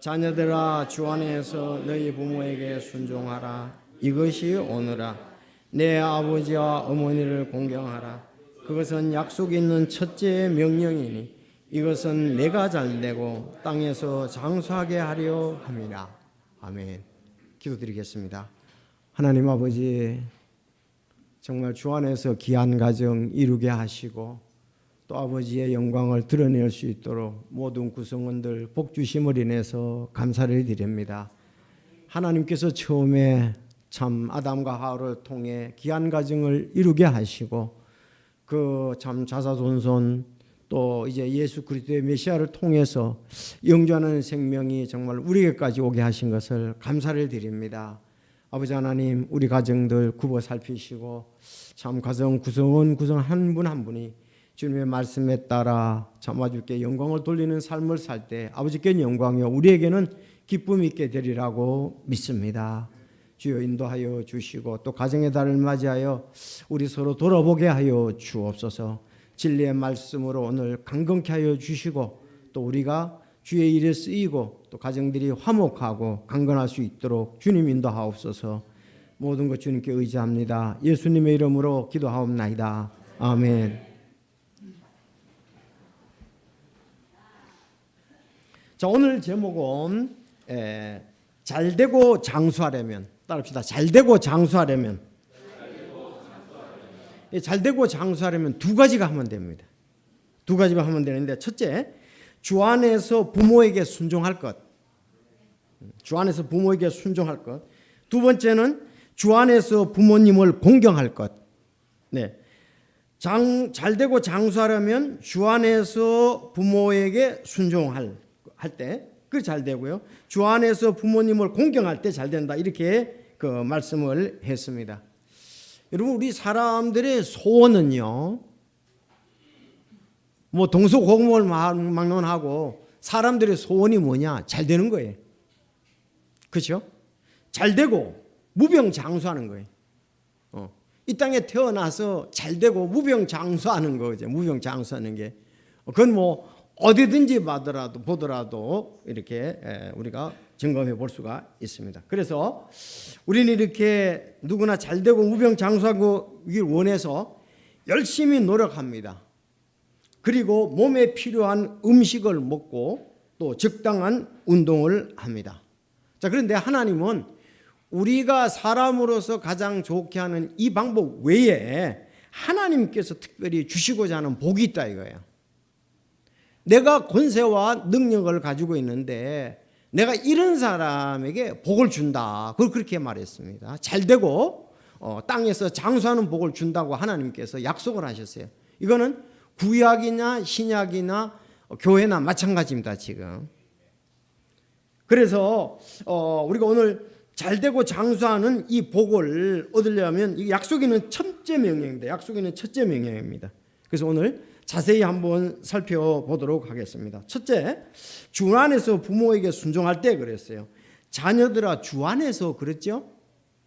자녀들아 주 안에서 너희 부모에게 순종하라. 이것이 오너라. 내 아버지와 어머니를 공경하라. 그것은 약속 있는 첫째 명령이니 이것은 내가 잘되고 땅에서 장수하게 하려 함이라. 아멘. 기도드리겠습니다. 하나님 아버지, 정말 주 안에서 귀한 가정 이루게 하시고 또 아버지의 영광을 드러낼 수 있도록 모든 구성원들 복 주심을 인해서 감사를 드립니다. 하나님께서 처음에 참 아담과 하와를 통해 귀한 가정을 이루게 하시고 그 참 자사손손 또 이제 예수 그리스도의 메시아를 통해서 영존하는 생명이 정말 우리에게까지 오게 하신 것을 감사를 드립니다. 아버지 하나님, 우리 가정들 굽어 살피시고 참 가정 구성원 한 분 한 분이 주님의 말씀에 따라 참 아버지께 영광을 돌리는 삶을 살 때 아버지께는 영광이요 우리에게는 기쁨이 있게 되리라고 믿습니다. 주여 인도하여 주시고 또 가정의 달을 맞이하여 우리 서로 돌아보게 하여 주옵소서. 진리의 말씀으로 오늘 강건케 하여 주시고 또 우리가 주의 일에 쓰이고 또 가정들이 화목하고 강건할 수 있도록 주님 인도하옵소서. 모든 것 주님께 의지합니다. 예수님의 이름으로 기도하옵나이다. 아멘. 자, 오늘 제목은 잘되고 장수하려면, 따라합시다. 잘되고 장수하려면. 잘되고 장수하려면 두 가지가 하면 됩니다. 두 가지만 하면 되는데, 첫째, 주 안에서 부모에게 순종할 것. 주 안에서 부모에게 순종할 것. 두 번째는 주 안에서 부모님을 공경할 것. 네. 잘되고 장수하려면 주 안에서 부모에게 순종할 때 그 잘 되고요. 주 안에서 부모님을 공경할 때 잘 된다. 이렇게 그 말씀을 했습니다. 여러분, 우리 사람들의 소원은요, 뭐 동서고금을 막론하고 사람들의 소원이 뭐냐? 잘 되는 거예요. 그렇죠? 잘 되고 무병장수하는 거예요. 이 땅에 태어나서 잘 되고 무병장수하는 거죠. 무병장수하는 게 그건 뭐 어디든지 보더라도 이렇게 우리가 점검해 볼 수가 있습니다. 그래서 우리는 이렇게 누구나 잘 되고 무병장수하길 원해서 열심히 노력합니다. 그리고 몸에 필요한 음식을 먹고 또 적당한 운동을 합니다. 자, 그런데 하나님은 우리가 사람으로서 가장 좋게 하는 이 방법 외에 하나님께서 특별히 주시고자 하는 복이 있다 이거예요. 내가 권세와 능력을 가지고 있는데 내가 이런 사람에게 복을 준다. 그걸 그렇게 말했습니다. 잘 되고 땅에서 장수하는 복을 준다고 하나님께서 약속을 하셨어요. 이거는 구약이나 신약이나 교회나 마찬가지입니다. 지금. 그래서 우리가 오늘 잘되고 장수하는 이 복을 얻으려면 이 약속 있는 첫째 명령입니다. 약속 있는 첫째 명령입니다. 그래서 오늘 자세히 한번 살펴보도록 하겠습니다. 첫째, 주 안에서 부모에게 순종할 때 그랬어요. 자녀들아 주 안에서 그랬죠?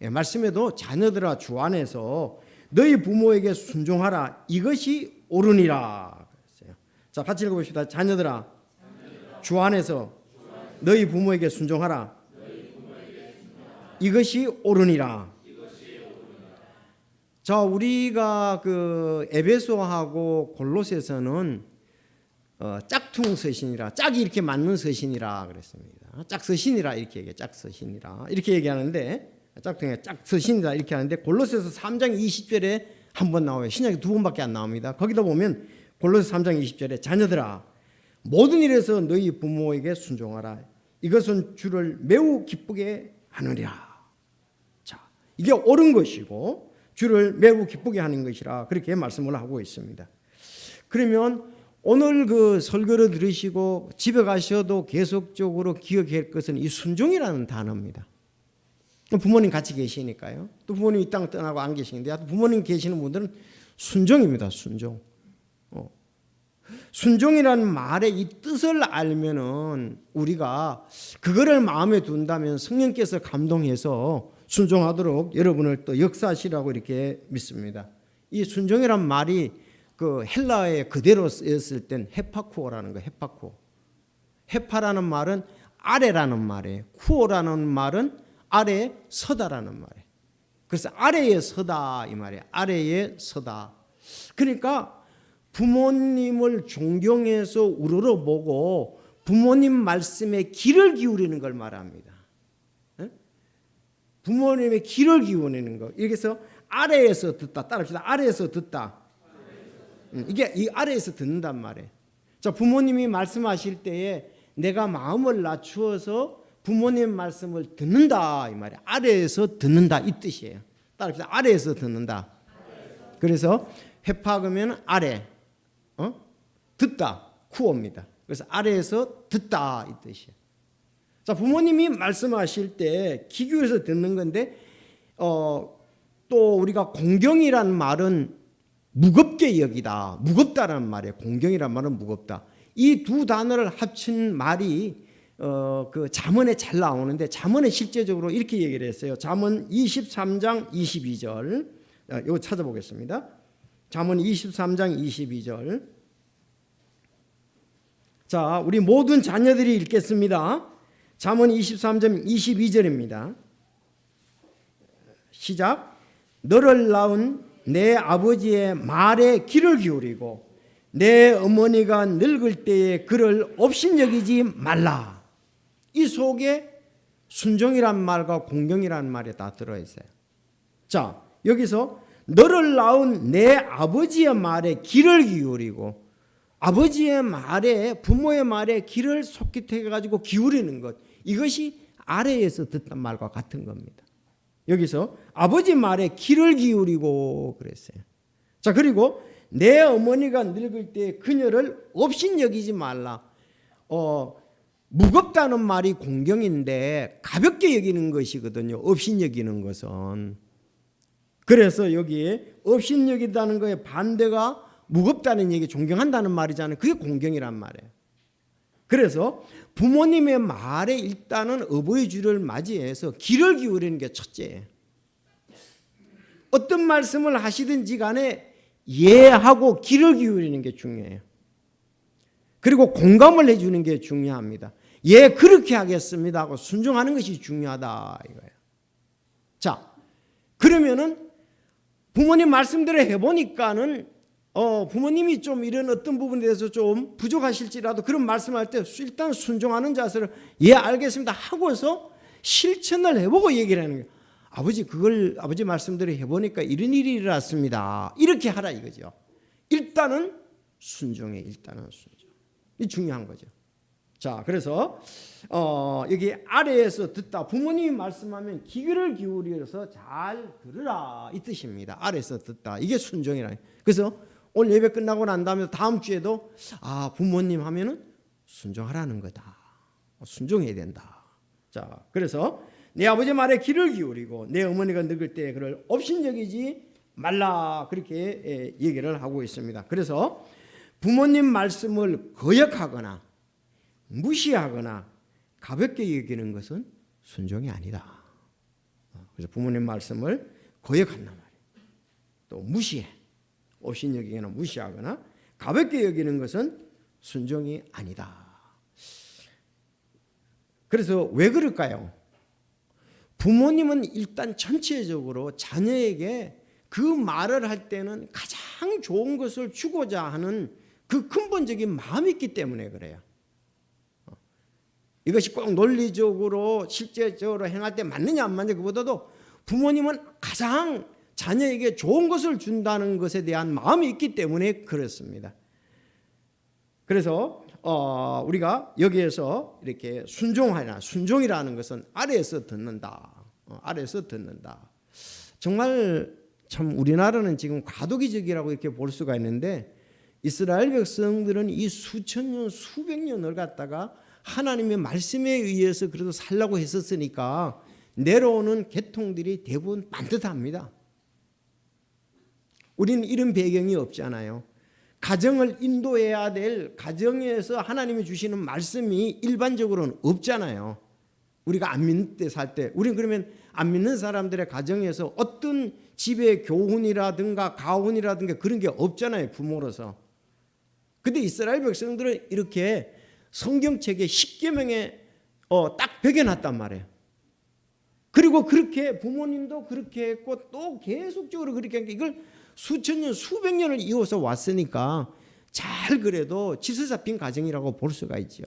예, 말씀에도 자녀들아 주 안에서 너희 부모에게 순종하라. 이것이 옳으니라 그랬어요. 자, 같이 읽어봅시다. 자녀들아 주 안에서 너희 부모에게 순종하라. 이것이 옳으니라. 자, 우리가 그 에베소하고 골로새서는 짝퉁 서신이라, 짝이 이렇게 맞는 서신이라 그랬습니다. 짝서신이라 이렇게 얘기해요. 짝서신이라 이렇게 얘기하는데, 짝퉁의 짝서신이라 이렇게 하는데 골로새서 3장 20절에 한 번 나와요. 신약에 두 번밖에 안 나옵니다. 거기다 보면 골로새 3장 20절에 자녀들아 모든 일에서 너희 부모에게 순종하라. 이것은 주를 매우 기쁘게 하느니라. 자, 이게 옳은 것이고 주를 매우 기쁘게 하는 것이라 그렇게 말씀을 하고 있습니다. 그러면 오늘 그 설교를 들으시고 집에 가셔도 계속적으로 기억할 것은 이 순종이라는 단어입니다. 부모님 같이 계시니까요. 또 부모님 이 땅 떠나고 안 계시는데 부모님 계시는 분들은 순종입니다. 순종. 순종이라는 말의 이 뜻을 알면은 우리가 그거를 마음에 둔다면 성령께서 감동해서 순종하도록 여러분을 또 역사하시라고 이렇게 믿습니다. 이 순종이란 말이 그 헬라어에 그대로 쓰였을 땐 헤파쿠오라는 거예요. 헤파쿠오. 헤파라는 말은 아래라는 말이에요. 쿠오라는 말은 아래에 서다라는 말이에요. 그래서 아래에 서다 이 말이에요. 아래에 서다. 그러니까 부모님을 존경해서 우러러보고 부모님 말씀에 귀를 기울이는 걸 말합니다. 부모님의 귀를 기울이는 거. 여기서 아래에서 듣다. 따라합시다. 아래에서 듣다. 이게 이 아래에서 듣는단 말이에요. 자, 부모님이 말씀하실 때에 내가 마음을 낮추어서 부모님 말씀을 듣는다 이 말이에요. 아래에서 듣는다 이 뜻이에요. 따라합시다. 아래에서 듣는다. 그래서 회파하면 아래, 듣다, 쿠오입니다. 그래서 아래에서 듣다 이 뜻이에요. 자, 부모님이 말씀하실 때 귀 기울여서 듣는 건데 또 우리가 공경이라는 말은 무겁게 여기다, 무겁다라는 말이에요. 공경이라는 말은 무겁다. 이 두 단어를 합친 말이 그 잠언에 잘 나오는데 잠언에 실제적으로 이렇게 얘기를 했어요. 잠언 23장 22절 이거 찾아보겠습니다. 잠언 23장 22절. 자, 우리 모든 자녀들이 읽겠습니다. 잠언 23장 22절입니다. 시작. 너를 낳은 내 아버지의 말에 귀를 기울이고 내 어머니가 늙을 때에 그를 업신여기지 말라. 이 속에 순종이란 말과 공경이란 말이 다 들어있어요. 자, 여기서 너를 낳은 내 아버지의 말에 귀를 기울이고 아버지의 말에 부모의 말에 귀를 솔깃해가지고 기울이는 것, 이것이 아래에서 듣던 말과 같은 겁니다. 여기서 아버지 말에 귀를 기울이고 그랬어요. 자, 그리고 내 어머니가 늙을 때 그녀를 업신여기지 말라. 무겁다는 말이 공경인데 가볍게 여기는 것이거든요. 업신여기는 것은. 그래서 여기에 업신여기다는 거에 반대가 무겁다는 얘기, 존경한다는 말이잖아요. 그게 공경이란 말이에요. 그래서 부모님의 말에 일단은 어버이 주를 맞이해서 귀를 기울이는 게 첫째예요. 어떤 말씀을 하시든지 간에 이해하고 귀를 기울이는 게 중요해요. 그리고 공감을 해주는 게 중요합니다. 예, 그렇게 하겠습니다 하고 순종하는 것이 중요하다 이거예요. 자, 그러면은 부모님 말씀대로 해보니까는 부모님이 좀 이런 어떤 부분에 대해서 좀 부족하실지라도 그런 말씀할 때 일단 순종하는 자세를 예 알겠습니다 하고서 실천을 해보고 얘기를 하는 거예요. 아버지 그걸 아버지 말씀대로 해보니까 이런 일이 일어났습니다. 이렇게 하라 이거죠. 일단은 순종해. 일단은 순종. 이 중요한 거죠. 자, 그래서 여기 아래에서 듣다. 부모님이 말씀하면 귀를 기울여서 잘 들으라 이 뜻입니다. 아래에서 듣다. 이게 순종이라. 그래서 오늘 예배 끝나고 난 다음에 다음 주에도 부모님 하면은 순종하라는 거다. 순종해야 된다. 자, 그래서 내 아버지 말에 귀를 기울이고 내 어머니가 늙을 때 그를 업신여기지 말라 그렇게 얘기를 하고 있습니다. 그래서 부모님 말씀을 거역하거나 무시하거나 가볍게 여기는 것은 순종이 아니다. 그래서 부모님 말씀을 거역한단 말이에요. 또 무시해. 업신여기거나 무시하거나 가볍게 여기는 것은 순종이 아니다. 그래서 왜 그럴까요? 부모님은 일단 전체적으로 자녀에게 그 말을 할 때는 가장 좋은 것을 주고자 하는 그 근본적인 마음이 있기 때문에 그래요. 이것이 꼭 논리적으로 실제적으로 행할 때 맞느냐 안 맞느냐 그보다도 부모님은 가장 자녀에게 좋은 것을 준다는 것에 대한 마음이 있기 때문에 그렇습니다. 그래서 우리가 여기에서 이렇게 순종이라는 것은 아래에서 듣는다. 아래에서 듣는다. 정말 참 우리나라는 지금 과도기적이라고 이렇게 볼 수가 있는데 이스라엘 백성들은 이 수천 년 수백 년을 갖다가 하나님의 말씀에 의해서 그래도 살라고 했었으니까 내려오는 계통들이 대부분 반듯합니다. 우리는 이런 배경이 없잖아요. 가정을 인도해야 될 가정에서 하나님이 주시는 말씀이 일반적으로는 없잖아요. 우리가 안 믿는 때 살 때 우리는 그러면 안 믿는 사람들의 가정에서 어떤 집의 교훈이라든가 가훈이라든가 그런 게 없잖아요. 부모로서. 근데 이스라엘 백성들은 이렇게 성경책에 10계명의 딱 베겨놨단 말이에요. 그리고 그렇게 부모님도 그렇게 했고 또 계속적으로 그렇게 하니까 이걸 수천 년, 수백 년을 이어서 왔으니까 잘 그래도 질서 잡힌 가정이라고 볼 수가 있죠.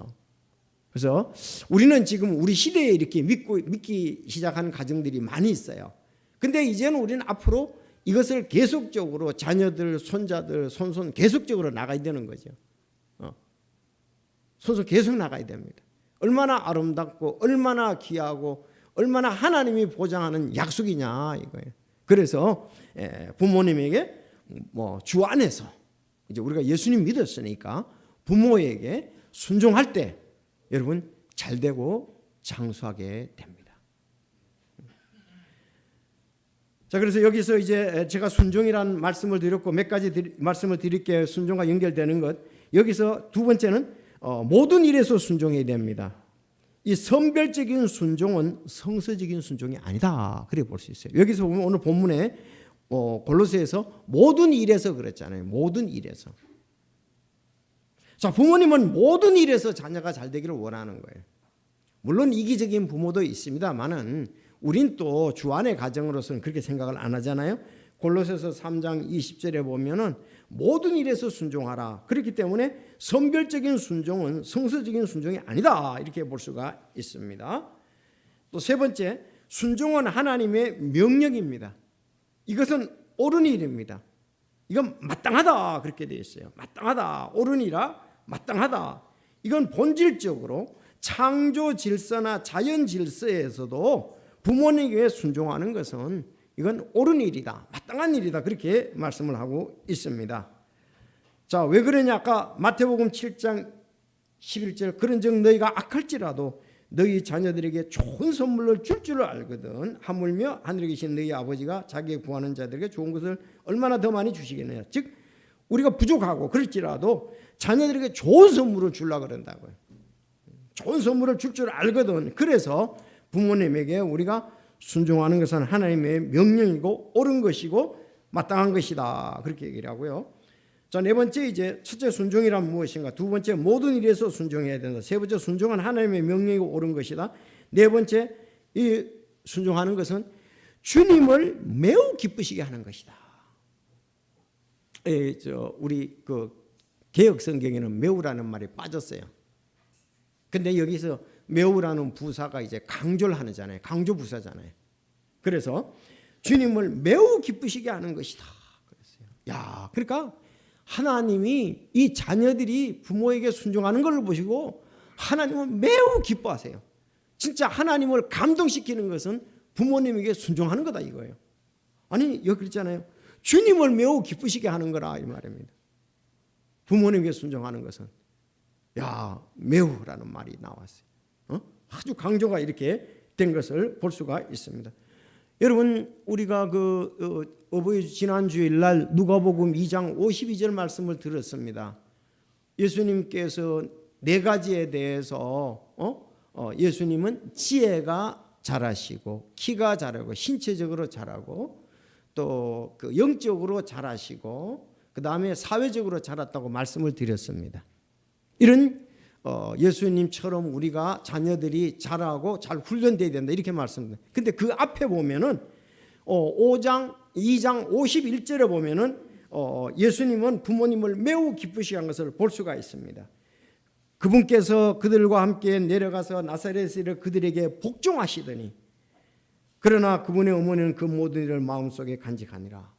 그래서 우리는 지금 우리 시대에 이렇게 믿기 시작한 가정들이 많이 있어요. 근데 이제는 우리는 앞으로 이것을 계속적으로 자녀들, 손자들, 손손 계속적으로 나가야 되는 거죠. 손손 계속 나가야 됩니다. 얼마나 아름답고 얼마나 귀하고 얼마나 하나님이 보장하는 약속이냐 이거예요. 그래서 부모님에게 주 안에서 이제 우리가 예수님 믿었으니까 부모에게 순종할 때 여러분 잘 되고 장수하게 됩니다. 자, 그래서 여기서 이제 제가 순종이라는 말씀을 드렸고 몇 가지 말씀을 드릴게요. 순종과 연결되는 것. 여기서 두 번째는 모든 일에서 순종해야 됩니다. 이 선별적인 순종은 성서적인 순종이 아니다. 그래 볼 수 있어요. 여기서 보면 오늘 본문에 골로새에서 모든 일에서 그랬잖아요. 모든 일에서. 자, 부모님은 모든 일에서 자녀가 잘 되기를 원하는 거예요. 물론 이기적인 부모도 있습니다만은 우린 또 주 안의 가정으로서는 그렇게 생각을 안 하잖아요. 골로새서 3장 20절에 보면은 모든 일에서 순종하라. 그렇기 때문에 선별적인 순종은 성서적인 순종이 아니다. 이렇게 볼 수가 있습니다. 또 세 번째, 순종은 하나님의 명령입니다. 이것은 옳은 일입니다. 이건 마땅하다. 그렇게 되어 있어요. 마땅하다. 옳은 일이라 마땅하다. 이건 본질적으로 창조 질서나 자연 질서에서도 부모님에게 순종하는 것은 이건 옳은 일이다. 마땅한 일이다. 그렇게 말씀을 하고 있습니다. 자, 왜 그러냐? 아까 마태복음 7장 11절 그런즉 너희가 악할지라도 너희 자녀들에게 좋은 선물을 줄 줄을 알거든 하물며 하늘에 계신 너희 아버지가 자기의 구하는 자들에게 좋은 것을 얼마나 더 많이 주시겠느냐. 즉 우리가 부족하고 그럴지라도 자녀들에게 좋은 선물을 주려고 그런다고요. 좋은 선물을 줄 줄 알거든. 그래서 부모님에게 우리가 순종하는 것은 하나님의 명령이고 옳은 것이고 마땅한 것이다. 그렇게 얘기를 하고요. 자, 네 번째 이제 첫째 순종이란 무엇인가? 두 번째 모든 일에서 순종해야 된다. 세 번째 순종은 하나님의 명령이고 옳은 것이다. 네 번째 이 순종하는 것은 주님을 매우 기쁘시게 하는 것이다. 우리 그 개혁 성경에는 매우라는 말이 빠졌어요. 근데 여기서 매우라는 부사가 이제 강조를 하잖아요. 강조 부사잖아요. 그래서 주님을 매우 기쁘시게 하는 것이다. 그랬어요. 야, 그러니까 하나님이 이 자녀들이 부모에게 순종하는 걸 보시고 하나님은 매우 기뻐하세요. 진짜 하나님을 감동시키는 것은 부모님에게 순종하는 거다 이거예요. 아니 여기 있잖아요. 주님을 매우 기쁘시게 하는 거라 이 말입니다. 부모님에게 순종하는 것은 매우라는 말이 나왔어요. 아주 강조가 이렇게 된 것을 볼 수가 있습니다. 여러분 우리가 어버이 지난 주일날 누가복음 2장 52절 말씀을 들었습니다. 예수님께서 네 가지에 대해서 예수님은 지혜가 잘하시고 키가 잘하고 신체적으로 잘하고 또 그 영적으로 잘하시고 그 다음에 사회적으로 잘했다고 말씀을 드렸습니다. 이런 예수님처럼 우리가 자녀들이 잘하고 잘 훈련돼야 된다 이렇게 말씀합니다. 근데 그 앞에 보면은 2장 51절에 보면은 예수님은 부모님을 매우 기쁘시게 한 것을 볼 수가 있습니다. 그분께서 그들과 함께 내려가서 나사렛에 이르러 그들에게 복종하시더니 그러나 그분의 어머니는 그 모든 일을 마음속에 간직하니라.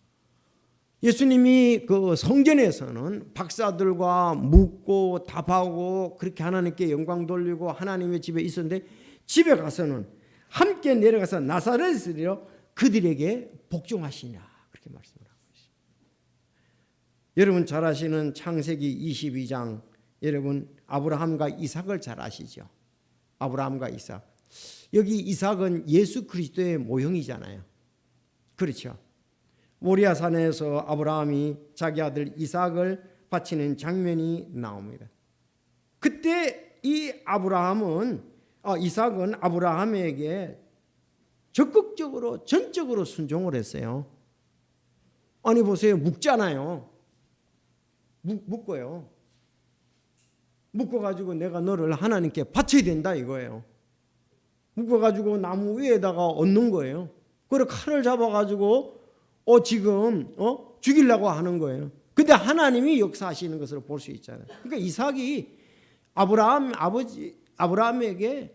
예수님이 그 성전에서는 박사들과 묻고 답하고 그렇게 하나님께 영광 돌리고 하나님의 집에 있었는데 집에 가서는 함께 내려가서 나사렛에 이르러 그들에게 복종하시냐 그렇게 말씀을 하고 있습니다. 여러분 잘 아시는 창세기 22장 여러분 아브라함과 이삭을 잘 아시죠? 아브라함과 이삭. 여기 이삭은 예수 그리스도의 모형이잖아요. 그렇죠? 모리아산에서 아브라함이 자기 아들 이삭을 바치는 장면이 나옵니다. 그때 이 이삭은 아브라함에게 적극적으로 전적으로 순종을 했어요. 아니 보세요. 묻잖아요. 묻고요. 묶어가지고 내가 너를 하나님께 바쳐야 된다 이거예요. 묶어가지고 나무 위에다가 얹는 거예요. 그리고 칼을 잡아가지고 지금 죽이려고 하는 거예요. 근데 하나님이 역사하시는 것을 볼 수 있잖아요. 그러니까 이삭이 아브라함에게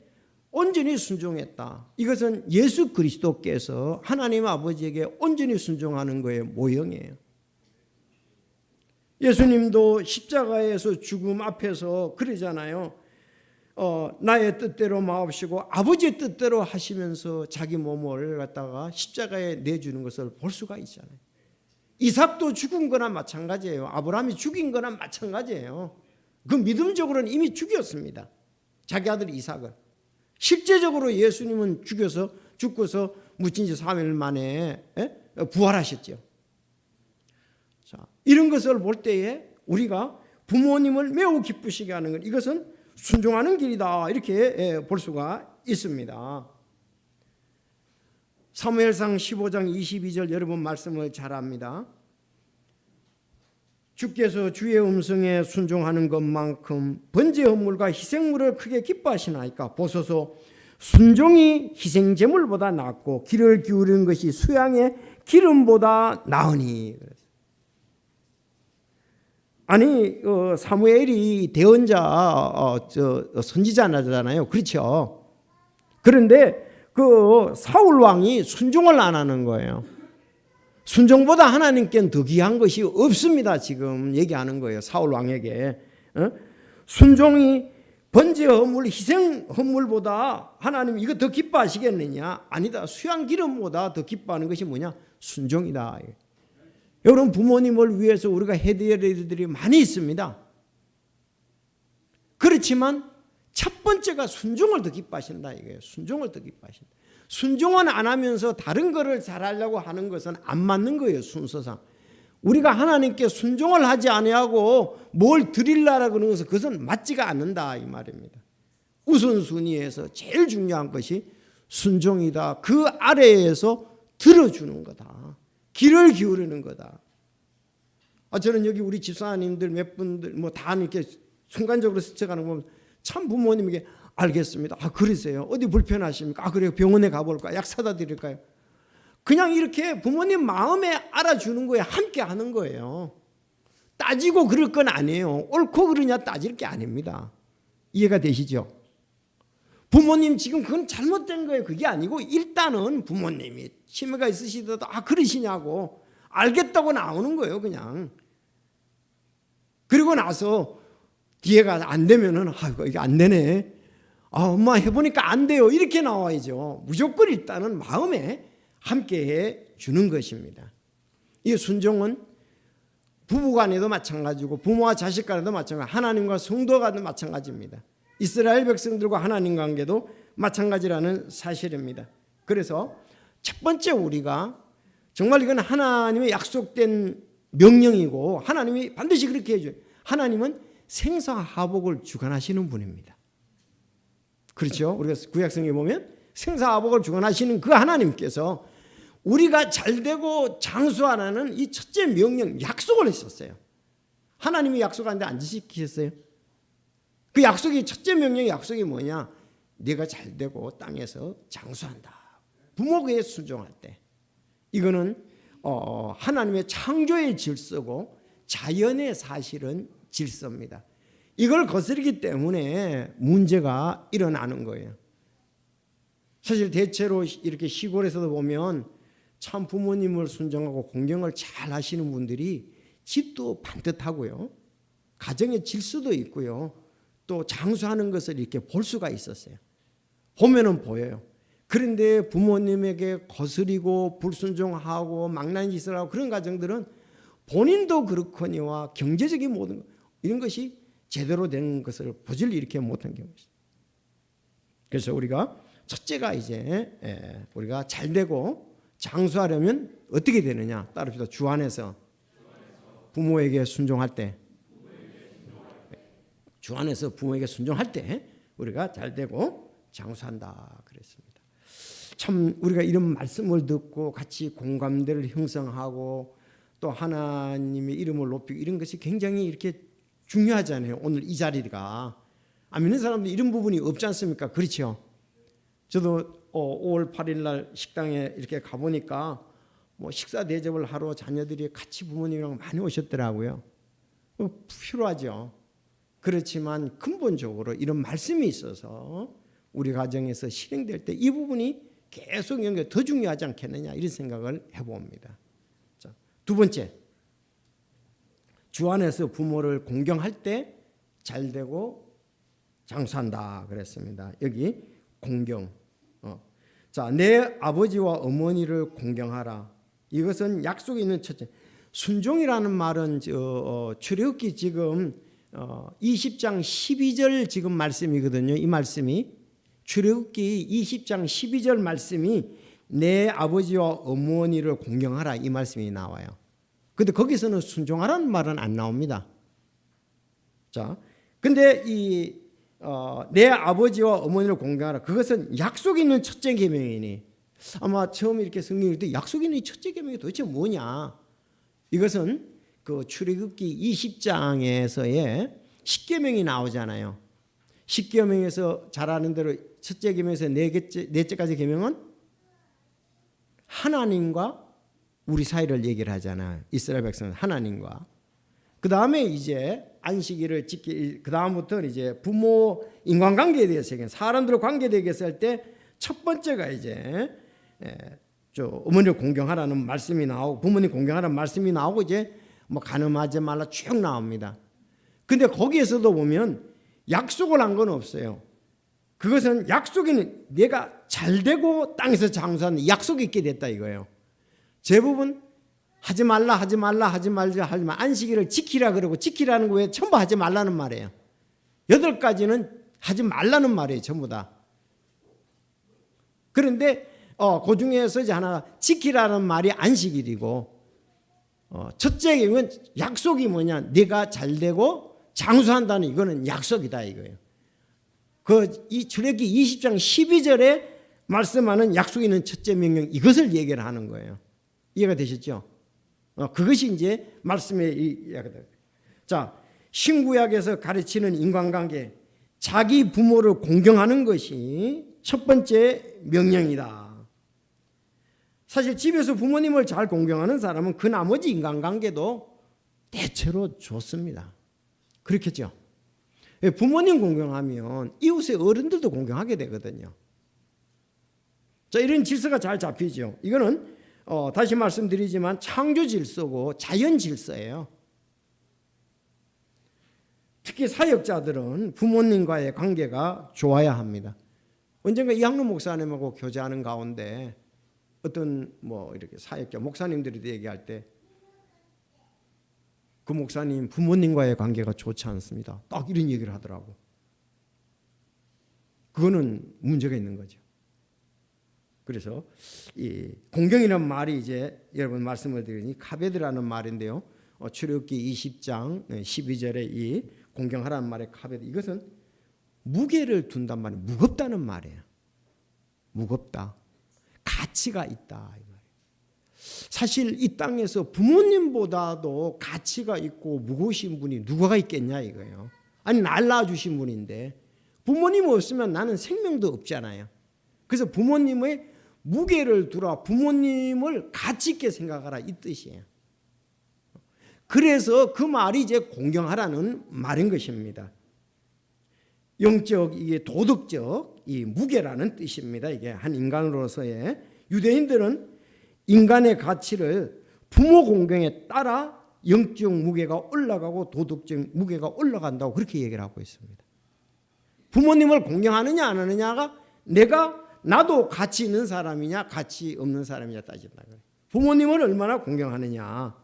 온전히 순종했다. 이것은 예수 그리스도께서 하나님 아버지에게 온전히 순종하는 거의 모형이에요. 예수님도 십자가에서 죽음 앞에서 그러잖아요. 나의 뜻대로 마옵시고 아버지의 뜻대로 하시면서 자기 몸을 갖다가 십자가에 내주는 것을 볼 수가 있잖아요. 이삭도 죽은 거나 마찬가지예요. 아브라함이 죽인 거나 마찬가지예요. 그 믿음적으로는 이미 죽였습니다. 자기 아들 이삭을. 실제적으로 예수님은 죽고서 묻힌 지 3일 만에 부활하셨죠. 자, 이런 것을 볼 때에 우리가 부모님을 매우 기쁘시게 하는 것, 이것은 순종하는 길이다, 이렇게 볼 수가 있습니다. 사무엘상 15장 22절 여러분 말씀을 잘 압니다. 주께서 주의 음성에 순종하는 것만큼 번제 헌물과 희생물을 크게 기뻐하시나이까. 보소서, 순종이 희생 제물보다 낫고 귀를 기울이는 것이 수양의 기름보다 나으니. 아니, 사무엘이 대언자 선지자잖아요. 그렇죠? 그런데 그 사울 왕이 순종을 안 하는 거예요. 순종보다 하나님께는 더 귀한 것이 없습니다. 지금 얘기하는 거예요. 사울 왕에게. 순종이 번제 헌물, 희생 헌물보다 하나님 이거 더 기뻐하시겠느냐? 아니다. 수양 기름보다 더 기뻐하는 것이 뭐냐? 순종이다. 여러분, 부모님을 위해서 우리가 해드릴 일들이 많이 있습니다. 그렇지만 첫 번째가 순종을 더 기뻐하신다 이거예요. 순종을 더 기뻐하신다. 순종은 안 하면서 다른 거를 잘하려고 하는 것은 안 맞는 거예요. 순서상 우리가 하나님께 순종을 하지 아니하고 뭘 드리려고 그러는 것은 그것은 맞지가 않는다 이 말입니다. 우선순위에서 제일 중요한 것이 순종이다. 그 아래에서 들어주는 거다. 귀를 기울이는 거다. 저는 여기 우리 집사님들 몇 분들 다 이렇게 순간적으로 스쳐가는 거 보면 참 부모님에게 알겠습니다. 그러세요. 어디 불편하십니까? 그래요. 병원에 가볼까요? 약 사다 드릴까요? 그냥 이렇게 부모님 마음에 알아주는 거에 함께 하는 거예요. 따지고 그럴 건 아니에요. 옳고 그르냐 따질 게 아닙니다. 이해가 되시죠? 부모님 지금 그건 잘못된 거예요. 그게 아니고 일단은 부모님이 치매가 있으시더라도 그러시냐고 알겠다고 나오는 거예요. 그냥. 그리고 나서 뒤에가 안 되면은 이게 안 되네. 엄마 해보니까 안 돼요. 이렇게 나와야죠. 무조건 일단은 마음에 함께해 주는 것입니다. 이 순종은 부부간에도 마찬가지고 부모와 자식 간에도 마찬가지, 하나님과 성도 간에도 마찬가지입니다. 이스라엘 백성들과 하나님 관계도 마찬가지라는 사실입니다. 그래서 첫 번째 우리가 정말 이건 하나님의 약속된 명령이고 하나님이 반드시 그렇게 해줘요. 하나님은 생사화복을 주관하시는 분입니다. 그렇죠? 우리가 구약성경에 보면 생사화복을 주관하시는 그 하나님께서 우리가 잘되고 장수하라는 이 첫째 명령, 약속을 했었어요. 하나님이 약속하는데 안 지키셨어요? 그 약속이 첫째 명령의 약속이 뭐냐? 네가 잘되고 땅에서 장수한다. 부모에게 순종할 때. 이거는 하나님의 창조의 질서고 자연의 사실은 질서입니다. 이걸 거스르기 때문에 문제가 일어나는 거예요. 사실 대체로 이렇게 시골에서도 보면 참 부모님을 순종하고 공경을 잘 하시는 분들이 집도 반듯하고요. 가정의 질서도 있고요. 또 장수하는 것을 이렇게 볼 수가 있었어요. 보면은 보여요. 그런데 부모님에게 거스리고 불순종하고 망나니 짓을 하고 그런 가정들은 본인도 그렇거니와 경제적인 모든 것, 이런 것이 제대로 된 것을 보질 이렇게 못한 경우가 있어요. 그래서 우리가 첫째가 이제 우리가 잘되고 장수하려면 어떻게 되느냐? 따릅시다. 주 안에서 부모에게 순종할 때, 주 안에서 부모에게 순종할 때 우리가 잘되고 장수한다 그랬습니다. 참 우리가 이런 말씀을 듣고 같이 공감대를 형성하고 또 하나님의 이름을 높이고 이런 것이 굉장히 이렇게 중요하잖아요. 오늘 이 자리가 안 믿는 사람들 이런 부분이 없지 않습니까? 그렇죠? 저도 5월 8일 날 식당에 이렇게 가보니까 뭐 식사 대접을 하러 자녀들이 같이 부모님이랑 많이 오셨더라고요. 필요하죠. 그렇지만 근본적으로 이런 말씀이 있어서 우리 가정에서 실행될 때 이 부분이 계속 연결 더 중요하지 않겠느냐 이런 생각을 해봅니다. 자, 두 번째, 주 안에서 부모를 공경할 때 잘되고 장수한다 그랬습니다. 여기 공경. 자, 내 아버지와 어머니를 공경하라. 이것은 약속이 있는 첫째. 순종이라는 말은 출애굽기 지금 20장 12절 지금 말씀이거든요. 이 말씀이 출애굽기 20장 12절 말씀이 내 아버지와 어머니를 공경하라 이 말씀이 나와요. 근데 거기서는 순종하라는 말은 안 나옵니다. 자, 근데 내 아버지와 어머니를 공경하라. 그것은 약속 있는 첫째 계명이니 아마 처음 이렇게 성경 읽을 때 약속 있는 첫째 계명이 도대체 뭐냐? 이것은 그 출애굽기 20장에서의 10계명이 나오잖아요. 10계명에서 잘 아는 대로 첫째 계명에서 넷째까지 계명은 하나님과 우리 사이를 얘기를 하잖아요. 이스라엘 백성은 하나님과. 그 다음에 이제 안식일을 그 다음부터 이제 부모 인간관계에 대해서 사람들 관계에 대해서 할 때 첫 번째가 이제 어머니를 공경하라는 말씀이 나오고 부모님 공경하라는 말씀이 나오고 이제 뭐 간음하지 말라 쭉 나옵니다. 근데 거기에서도 보면 약속을 한 건 없어요. 그것은 약속이 내가 잘되고 땅에서 장수하는 약속이 있게 됐다 이거예요. 대부분 하지 말라 하지 말라 하지 말자 하지만 안식일을 지키라 그러고 지키라는 거 왜 전부 하지 말라는 말이에요. 8가지는 하지 말라는 말이에요. 전부 다. 그런데 그 중에서 이제 하나 지키라는 말이 안식일이고 첫째 경우는 약속이 뭐냐? 네가 잘되고 장수한다는 이거는 약속이다 이거예요. 이 출애굽기 20장 12절에 말씀하는 약속이 있는 첫째 명령 이것을 얘기를 하는 거예요. 이해가 되셨죠? 그것이 이제 말씀의 이야기다. 자, 신구약에서 가르치는 인간관계, 자기 부모를 공경하는 것이 첫 번째 명령이다. 사실 집에서 부모님을 잘 공경하는 사람은 그 나머지 인간관계도 대체로 좋습니다. 그렇겠죠? 부모님 공경하면 이웃의 어른들도 공경하게 되거든요. 자, 이런 질서가 잘 잡히죠. 이거는 다시 말씀드리지만 창조 질서고 자연 질서예요. 특히 사역자들은 부모님과의 관계가 좋아야 합니다. 언젠가 이학로 목사님하고 교제하는 가운데 어떤 이렇게 사역자 목사님들이 얘기할 때 그 목사님 부모님과의 관계가 좋지 않습니다. 딱 이런 얘기를 하더라고. 그거는 문제가 있는 거죠. 그래서 이 공경이라는 말이 이제 여러분 말씀을 드리니 카베드라는 말인데요. 출애굽기 20장 12절에 이 공경하라는 말의 카베드 이것은 무게를 둔단 말이에요. 무겁다는 말이에요. 무겁다. 가치가 있다. 사실 이 땅에서 부모님보다도 가치가 있고 무거우신 분이 누가 있겠냐 이거예요. 아니 날 낳아주신 분인데 부모님 없으면 나는 생명도 없잖아요. 그래서 부모님의 무게를 두라. 부모님을 가치 있게 생각하라 이 뜻이에요. 그래서 그 말이 이제 공경하라는 말인 것입니다. 영적 이게 도덕적 이 무게라는 뜻입니다. 이게 한 인간으로서의 유대인들은 인간의 가치를 부모 공경에 따라 영적 무게가 올라가고 도덕적 무게가 올라간다고 그렇게 얘기를 하고 있습니다. 부모님을 공경하느냐 안 하느냐가 나도 가치 있는 사람이냐 가치 없는 사람이냐 따진다. 부모님을 얼마나 공경하느냐.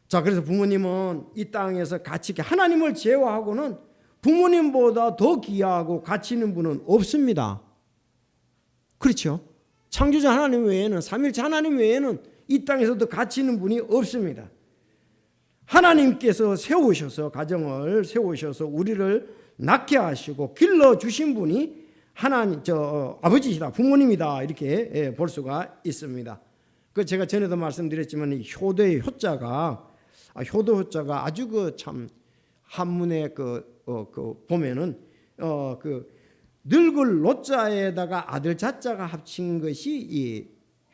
자, 그래서 부모님은 이 땅에서 가치 있게 하나님을 제외하고는 부모님보다 더 귀하고 가치 있는 분은 없습니다. 그렇죠? 창조자 하나님 외에는 삼일체 하나님 외에는 이 땅에서 더 가치 있는 분이 없습니다. 하나님께서 세우셔서 가정을 세우셔서 우리를 낳게 하시고 길러 주신 분이 하나님 아버지시다 부모님이다 이렇게 볼 수가 있습니다. 그 제가 전에도 말씀드렸지만 이 효도의 효자가 아주 참 한문에 보면은 늙을 노자에다가 아들 자자가 합친 것이 이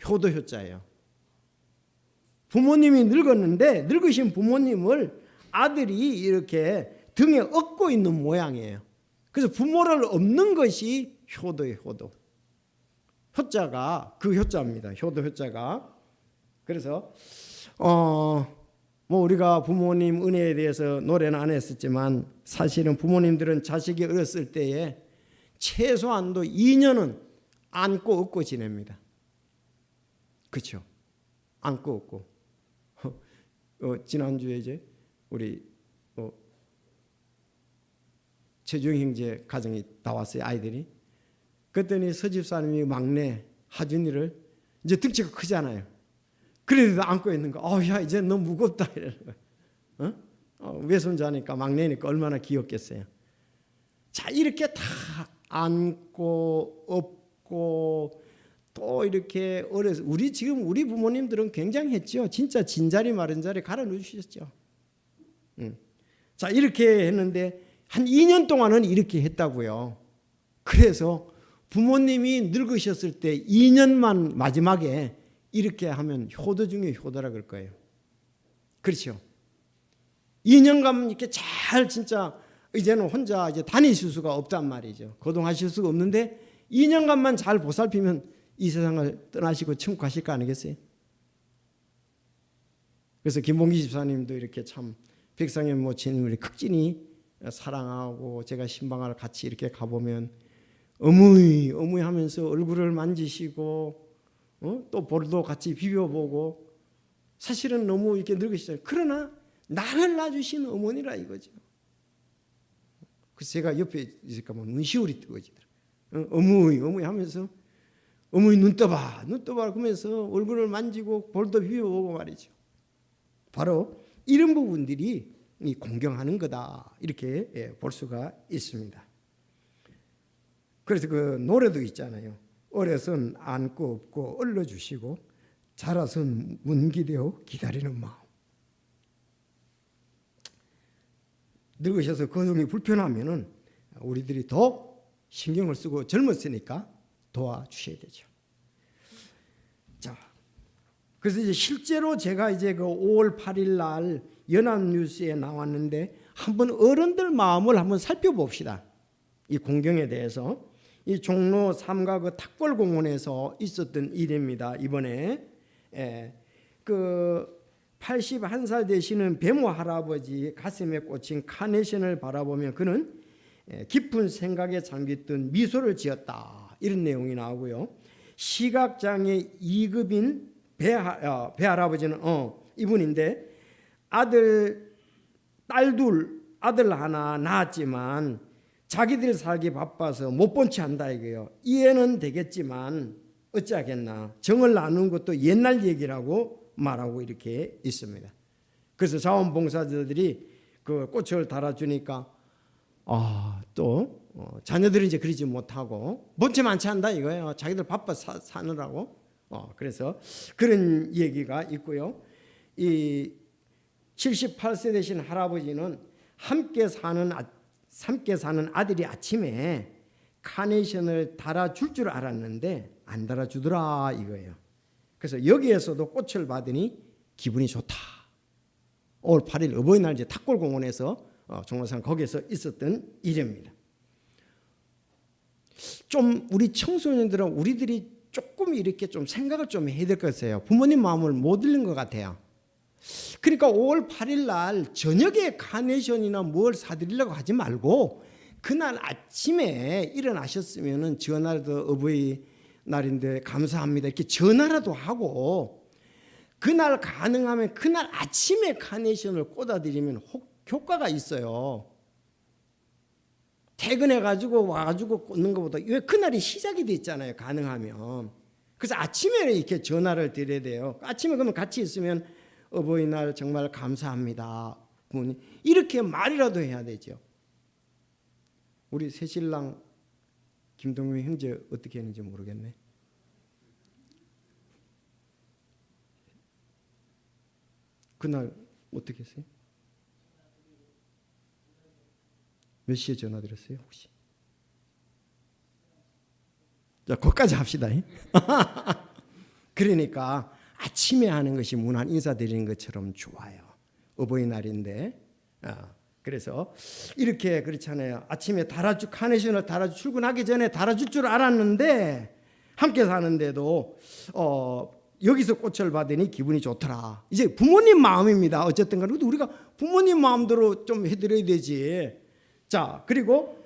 효도 효자예요. 부모님이 늙었는데 늙으신 부모님을 아들이 이렇게 등에 업고 있는 모양이에요. 그래서 부모를 업는 것이 효도예요. 효도. 효자가 그 효자입니다. 효도 효자가. 그래서 뭐 우리가 부모님 은혜에 대해서 노래는 안 했었지만 사실은 부모님들은 자식이 어렸을 때에 최소한도 2년은 안고 업고 지냅니다. 그렇죠? 안고 업고. 지난주에 이제 우리 최중 형제 가정이 나왔어요. 아이들이. 그랬더니 서집사님이 막내 하준이를 이제 등치가 크잖아요. 그래도 안고 있는 거. 야 이제 너무 무겁다 이러는 거예요. 외손자니까 막내니까 얼마나 귀엽겠어요. 자 이렇게 다 안고 업고 또 이렇게 어려서 지금 우리 부모님들은 굉장했죠. 진짜 진자리 마른자리 갈아 넣으셨죠. 자 이렇게 했는데 한 2년 동안은 이렇게 했다고요. 그래서 부모님이 늙으셨을 때 2년만 마지막에 이렇게 하면 효도 중에 효도라 그럴 거예요. 그렇죠. 2년간 이렇게 잘 진짜 이제는 혼자 이제 다니실 수가 없단 말이죠. 거동하실 수가 없는데 2년간만 잘 보살피면 이 세상을 떠나시고 천국 가실 거 아니겠어요? 그래서 김봉기 집사님도 이렇게 참 백상의 모친 우리 극진히 사랑하고 제가 신방을 같이 이렇게 가보면 어무이 하면서 얼굴을 만지시고 또 볼도 같이 비벼보고 사실은 너무 이렇게 늙으시잖아요. 그러나 나를 낳아주신 어머니라 이거죠. 그래서 제가 옆에 있을까 뭐 눈시울이 뜨거지더라고요. 어무이 하면서 어머니 눈 떠봐 그러면서 얼굴을 만지고 볼도 비벼보고 말이죠. 바로 이런 부분들이 공경하는 거다 이렇게 볼 수가 있습니다. 그래서 그 노래도 있잖아요. 어려선 안고 업고 얼러주시고 자라선 문기되어 기다리는 마음. 늙으셔서 거동이 불편하면은 우리들이 더 신경을 쓰고 젊었으니까 도와주셔야 되죠. 자, 그래서 이제 실제로 제가 이제 그 5월 8일 날 연합뉴스에 나왔는데 한번 어른들 마음을 한번 살펴봅시다. 이 공경에 대해서. 이 종로 3가 그 탁골공원에서 있었던 일입니다. 이번에 그 81살 되시는 배모 할아버지 가슴에 꽂힌 카네이션을 바라보며 그는 깊은 생각에 잠겼던 미소를 지었다. 이런 내용이 나오고요. 시각장애 2급인 배 할아버지는 이분인데 딸 둘, 아들 하나 낳았지만 자기들 살기 바빠서 못 본 채 한다 이거예요. 이해는 되겠지만 어찌하겠나. 정을 나누는 것도 옛날 얘기라고 말하고 이렇게 있습니다. 그래서 자원봉사자들이 그 꽃을 달아주니까 또 자녀들이 이제 그러지 못하고 본 채 많지 한다 이거예요. 자기들 바빠 사느라고. 그래서 그런 얘기가 있고요. 이 78세 되신 할아버지는 함께 사는 아들이 아침에 카네이션을 달아줄 줄 알았는데 안 달아주더라 이거예요. 그래서 여기에서도 꽃을 받으니 기분이 좋다. 5월 8일 어버이날 이제 탁골공원에서 종로산 거기에서 있었던 일입니다. 좀 우리 청소년들은 우리들이 조금 이렇게 좀 생각을 좀 해야 될 것 같아요. 부모님 마음을 못 읽는 것 같아요. 그러니까 5월 8일 날 저녁에 카네이션이나 뭘 사드리려고 하지 말고 그날 아침에 일어나셨으면 전화라도 어버이날인데 감사합니다 이렇게 전화라도 하고 그날 가능하면 그날 아침에 카네이션을 꽂아드리면 효과가 있어요. 퇴근해가지고 와가지고 꽂는 것보다 왜 그날이 시작이 됐잖아요. 가능하면. 그래서 아침에 이렇게 전화를 드려야 돼요. 아침에 그러면 같이 있으면 어버이날 정말 감사합니다. 부모님. 이렇게 말이라도 해야 되죠. 우리 새신랑 김동민 형제 어떻게 했는지 모르겠네. 그날 어떻게 했어요? 몇 시에 전화 드렸어요 혹시? 자, 거기까지 합시다. 그러니까 아침에 하는 것이 문안 인사드리는 것처럼 좋아요. 어버이날인데. 그래서 이렇게 그렇잖아요. 아침에 카네이션을 달아주 출근하기 전에 달아줄 줄 알았는데 함께 사는데도 여기서 꽃을 받으니 기분이 좋더라. 이제 부모님 마음입니다. 어쨌든 간에 우리가 부모님 마음대로 좀 해드려야 되지. 자, 그리고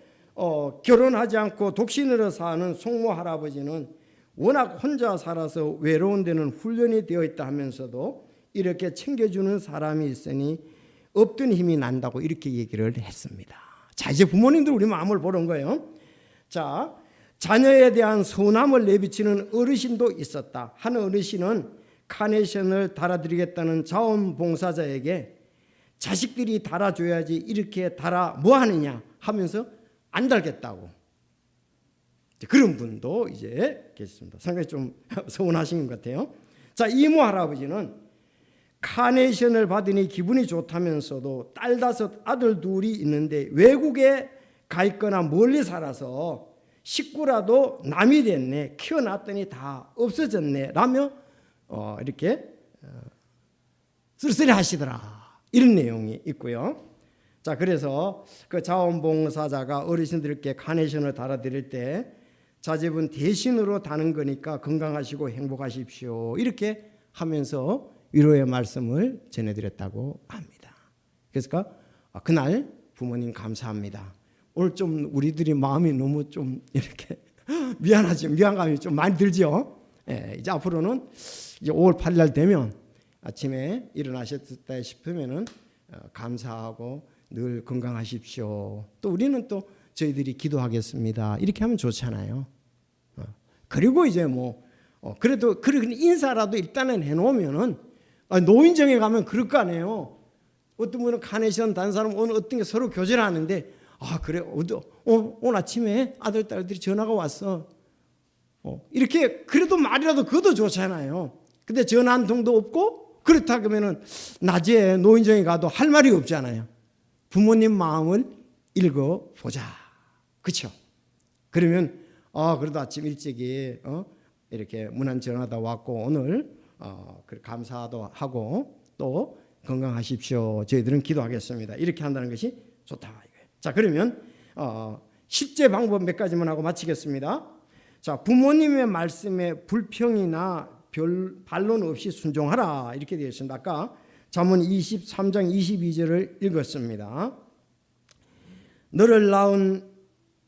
결혼하지 않고 독신으로 사는 송모 할아버지는 워낙 혼자 살아서 외로운 데는 훈련이 되어 있다 하면서도 이렇게 챙겨주는 사람이 있으니 없던 힘이 난다고 이렇게 얘기를 했습니다. 자, 이제 부모님들 우리 마음을 보는 거예요. 자, 자녀에 대한 서운함을 내비치는 어르신도 있었다. 한 어르신은 카네이션을 달아드리겠다는 자원봉사자에게 자식들이 달아줘야지 이렇게 달아 뭐 하느냐 하면서 안 달겠다고. 그런 분도 이제 계십니다. 상당히 좀 서운하신 것 같아요. 자, 이모 할아버지는 카네이션을 받으니 기분이 좋다면서도 딸 5 아들 2이 있는데 외국에 가 있거나 멀리 살아서 식구라도 남이 됐네, 키워놨더니 다 없어졌네 라며 이렇게 쓸쓸히 하시더라, 이런 내용이 있고요. 자, 그래서 그 자원봉사자가 어르신들께 카네이션을 달아드릴 때 자제분 대신으로 다는 거니까 건강하시고 행복하십시오 이렇게 하면서 위로의 말씀을 전해드렸다고 합니다. 그래서 그날 부모님 감사합니다. 오늘 좀 우리들이 마음이 너무 좀 이렇게 미안하지, 미안감이 좀 많이 들죠. 이제 앞으로는 이제 5월 8일 날 되면 아침에 일어나셨다 싶으면은 감사하고 늘 건강하십시오. 또 우리는 또 저희들이 기도하겠습니다. 이렇게 하면 좋잖아요. 그리고 이제 그래도 그런 인사라도 일단은 해놓으면은 노인정에 가면 그럴 거 아니에요. 어떤 분은 카네이션 단 사람 오늘 어떤 게 서로 교제를 하는데 그래 오늘 아침에 아들 딸들이 전화가 왔어. 이렇게 그래도 말이라도 그것도 좋잖아요. 근데 전화 한 통도 없고 그렇다 그러면은 낮에 노인정에 가도 할 말이 없잖아요. 부모님 마음을 읽어보자. 그렇죠? 그러면 그래도 아침 일찍이 이렇게 문안 전화도 왔고 오늘 감사도 하고 또 건강하십시오. 저희들은 기도하겠습니다. 이렇게 한다는 것이 좋다. 자, 그러면 실제 방법 몇 가지만 하고 마치겠습니다. 자, 부모님의 말씀에 불평이나 별 반론 없이 순종하라 이렇게 되어 있습니다. 아까 잠언 23장 22절을 읽었습니다. 너를 낳은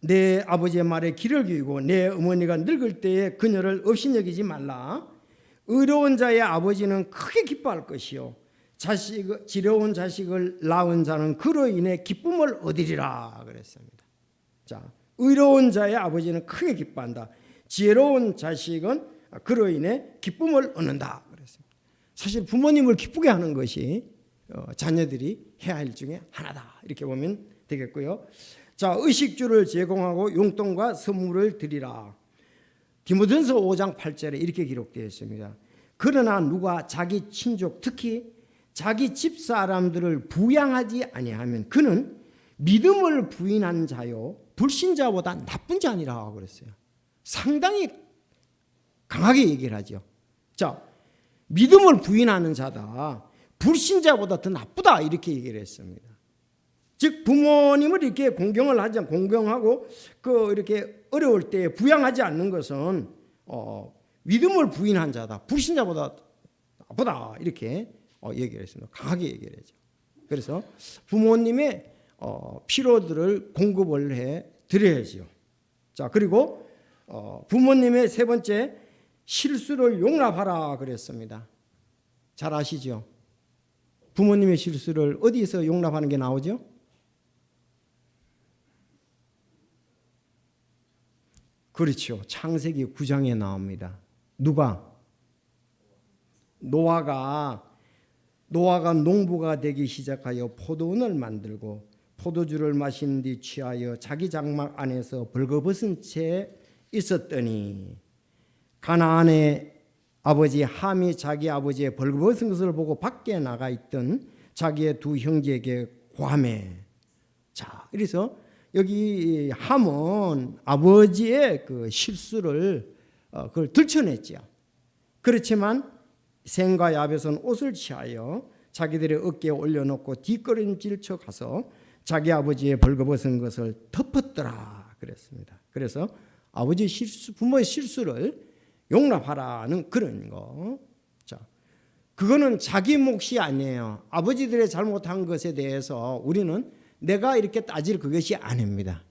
내 아버지의 말에 귀를 기울이고 내 어머니가 늙을 때에 그녀를 업신여기지 말라. 의로운 자의 아버지는 크게 기뻐할 것이요 지려운 자식을 낳은 자는 그로 인해 기쁨을 얻으리라 그랬습니다. 자, 의로운 자의 아버지는 크게 기뻐한다. 지혜로운 자식은 그로 인해 기쁨을 얻는다 그랬습니다. 사실 부모님을 기쁘게 하는 것이 자녀들이 해야 할 중에 하나다 이렇게 보면 되겠고요. 자, 의식주를 제공하고 용돈과 선물을 드리라. 디모데전서 5장 8절에 이렇게 기록되어 있습니다. 그러나 누가 자기 친족 특히 자기 집사람들을 부양하지 아니하면 그는 믿음을 부인한 자요 불신자보다 나쁜 자 아니라 그랬어요. 상당히 강하게 얘기를 하죠. 자, 믿음을 부인하는 자다, 불신자보다 더 나쁘다 이렇게 얘기를 했습니다. 즉 부모님을 이렇게 공경하고 이렇게 어려울 때 부양하지 않는 것은 믿음을 부인한 자다, 불신자보다 나쁘다 이렇게 얘기를 했습니다. 강하게 얘기를 하죠. 그래서 부모님의 필요들을 공급을 해 드려야죠. 자, 그리고 부모님의 세 번째, 실수를 용납하라 그랬습니다. 잘 아시죠? 부모님의 실수를 어디서 용납하는 게 나오죠? 그렇죠. 창세기 9장에 나옵니다. 누가? 노아가 농부가 되기 시작하여 포도원을 만들고 포도주를 마신 뒤 취하여 자기 장막 안에서 벌거벗은 채 있었더니 가나안의 아버지 함이 자기 아버지의 벌거벗은 것을 보고 밖에 나가 있던 자기의 두 형제에게 고하매. 자, 그래서 여기 함은 아버지의 그 실수를 그걸 들춰냈죠. 그렇지만 셈과 야벳은 옷을 취하여 자기들의 어깨에 올려놓고 뒷걸음질 쳐 가서 자기 아버지의 벌거벗은 것을 덮었더라 그랬습니다. 그래서 아버지의 실수, 부모의 실수를 용납하라는 그런 거. 자, 그거는 자기 몫이 아니에요. 아버지들의 잘못한 것에 대해서 우리는 내가 이렇게 따질 그것이 아닙니다.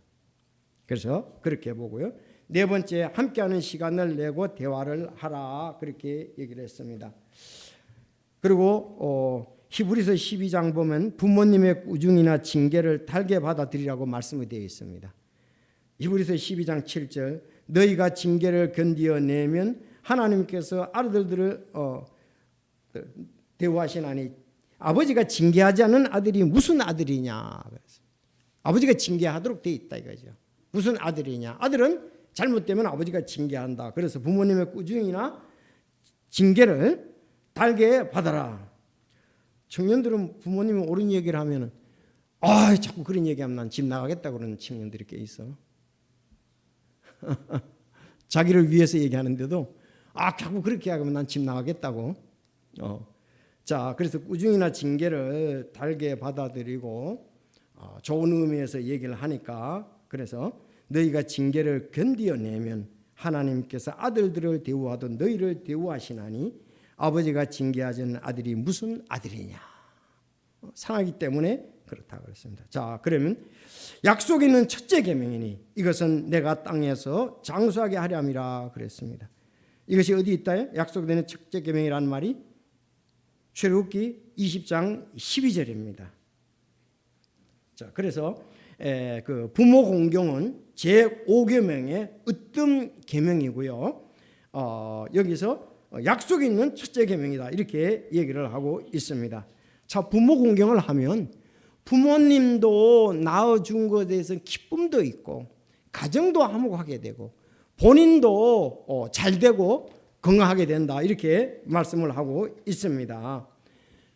그래서 그렇게 보고요. 네 번째, 함께하는 시간을 내고 대화를 하라 그렇게 얘기를 했습니다. 그리고 히브리서 12장 보면 부모님의 꾸중이나 징계를 달게 받아들이라고 말씀이 되어 있습니다. 히브리서 12장 7절 너희가 징계를 견디어내면 하나님께서 아들들을 대우하시나니 아버지가 징계하지 않은 아들이 무슨 아들이냐. 아버지가 징계하도록 되어 있다 이거죠. 무슨 아들이냐. 아들은 잘못되면 아버지가 징계한다. 그래서 부모님의 꾸중이나 징계를 달게 받아라. 청년들은 부모님이 옳은 얘기를 하면 자꾸 그런 얘기하면 난 집 나가겠다 그러는 청년들이 꽤 있어. 자기를 위해서 얘기하는데도 자꾸 그렇게 하면 난 집 나가겠다고. 자, 그래서 꾸중이나 징계를 달게 받아들이고 좋은 의미에서 얘기를 하니까 그래서 너희가 징계를 견디어내면 하나님께서 아들들을 대우하던 너희를 대우하시나니 아버지가 징계하지 않은 아들이 무슨 아들이냐. 상하기 때문에 그렇다고 그랬습니다. 자, 그러면 약속 있는 첫째 계명이니 이것은 내가 땅에서 장수하게 하려 함이라 그랬습니다. 이것이 어디 있다요? 약속되는 첫째 계명이라는 말이 출애굽기 20장 12절입니다. 자, 그래서 그 부모 공경은 제5계명의 으뜸 계명이고요. 여기서 약속이 있는 첫째 계명이다 이렇게 얘기를 하고 있습니다. 자, 부모 공경을 하면 부모님도 낳아준 것에 대해서 기쁨도 있고 가정도 화목하게 되고 본인도 잘 되고 건강하게 된다 이렇게 말씀을 하고 있습니다.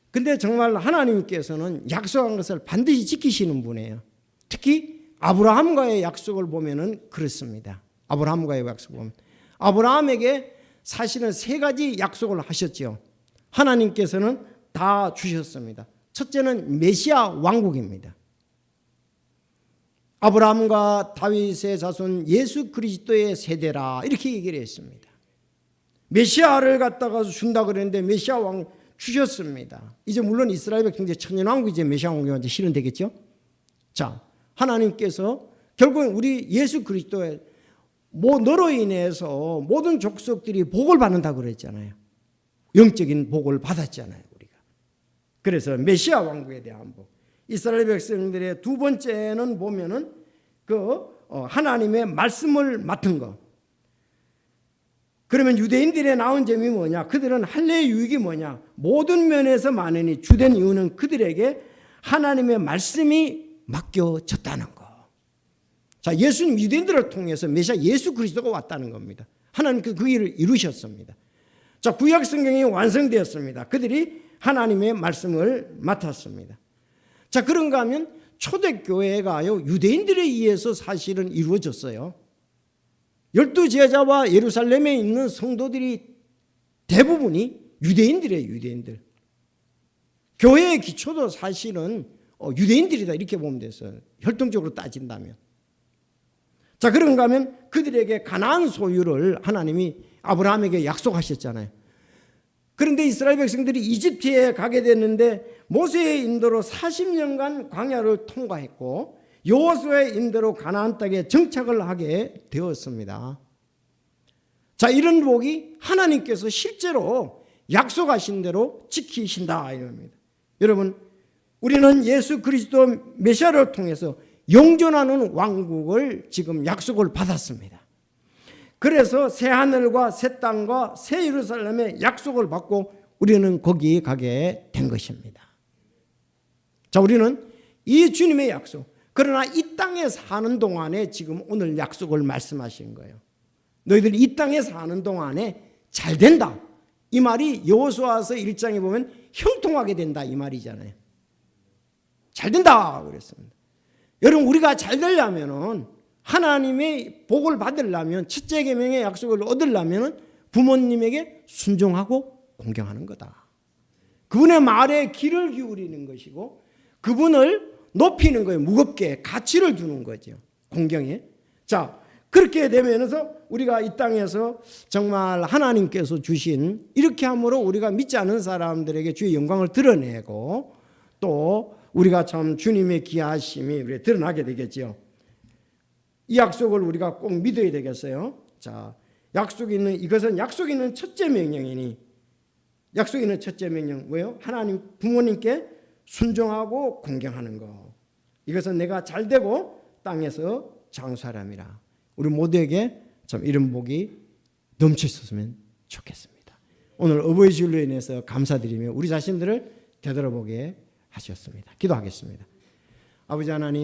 근데 정말 하나님께서는 약속한 것을 반드시 지키시는 분이에요. 특히 아브라함과의 약속을 보면은 그렇습니다. 아브라함과의 약속을 보면 아브라함에게 사실은 세 가지 약속을 하셨죠. 하나님께서는 다 주셨습니다. 첫째는 메시아 왕국입니다. 아브라함과 다윗의 자손 예수 그리스도의 세대라 이렇게 얘기를 했습니다. 메시아를 갖다가 준다 그랬는데 메시아 왕 주셨습니다. 이제 물론 이스라엘 백성들 천년왕국 이제 메시아 왕국이 실현되겠죠. 자, 하나님께서 결국 우리 예수 그리스도의 너로 인해서 모든 족속들이 복을 받는다 그랬잖아요. 영적인 복을 받았잖아요, 우리가. 그래서 메시아 왕국에 대한 복. 이스라엘 백성들의 두 번째는 보면은 하나님의 말씀을 맡은 것. 그러면 유대인들의 나온 점이 뭐냐? 그들은 할례의 유익이 뭐냐? 모든 면에서 많으니 주된 이유는 그들에게 하나님의 말씀이 맡겨졌다는 거. 자, 예수님 유대인들을 통해서 메시아 예수 그리스도가 왔다는 겁니다. 하나님께서 그 일을 이루셨습니다. 자, 구약 성경이 완성되었습니다. 그들이 하나님의 말씀을 맡았습니다. 자, 그런가 하면 초대교회가요 유대인들에 의해서 사실은 이루어졌어요. 12제자와 예루살렘에 있는 성도들이 대부분이 유대인들이에요. 유대인들. 교회의 기초도 사실은 유대인들이다 이렇게 보면 됐어요. 혈통적으로 따진다면. 자, 그런가 하면 그들에게 가나안 소유를 하나님이 아브라함에게 약속하셨잖아요. 그런데 이스라엘 백성들이 이집트에 가게 됐는데 모세의 인도로 40년간 광야를 통과했고 여호수아의 인도로 가나안 땅에 정착을 하게 되었습니다. 자, 이런 복이 하나님께서 실제로 약속하신 대로 지키신다 이겁니다. 여러분, 우리는 예수 그리스도 메시아를 통해서 영존하는 왕국을 지금 약속을 받았습니다. 그래서 새 하늘과 새 땅과 새 예루살렘의 약속을 받고 우리는 거기에 가게 된 것입니다. 자, 우리는 이 주님의 약속, 그러나 이 땅에 사는 동안에 지금 오늘 약속을 말씀하신 거예요. 너희들 이 땅에 사는 동안에 잘 된다. 이 말이 여호수아서 1장에 보면 형통하게 된다 이 말이잖아요. 잘 된다 그랬습니다. 여러분 우리가 잘 되려면은 하나님의 복을 받으려면 첫째 계명의 약속을 얻으려면 부모님에게 순종하고 공경하는 거다. 그분의 말에 귀를 기울이는 것이고 그분을 높이는 거예요. 무겁게 가치를 두는 거죠. 공경에. 자, 그렇게 되면서 우리가 이 땅에서 정말 하나님께서 주신 이렇게 함으로 우리가 믿지 않는 사람들에게 주의 영광을 드러내고 또 우리가 참 주님의 귀하심이 우리에 드러나게 되겠죠. 이 약속을 우리가 꼭 믿어야 되겠어요. 자, 이것은 약속 있는 첫째 명령이니 약속 있는 첫째 명령 왜요? 하나님 부모님께 순종하고 공경하는 거. 이것은 내가 잘되고 땅에서 장수하람이라. 우리 모두에게 참 이런 복이 넘쳤으면 좋겠습니다. 오늘 어버이 주일로 인해서 감사드리며 우리 자신들을 되돌아보게 하셨습니다. 기도하겠습니다. 아버지 하나님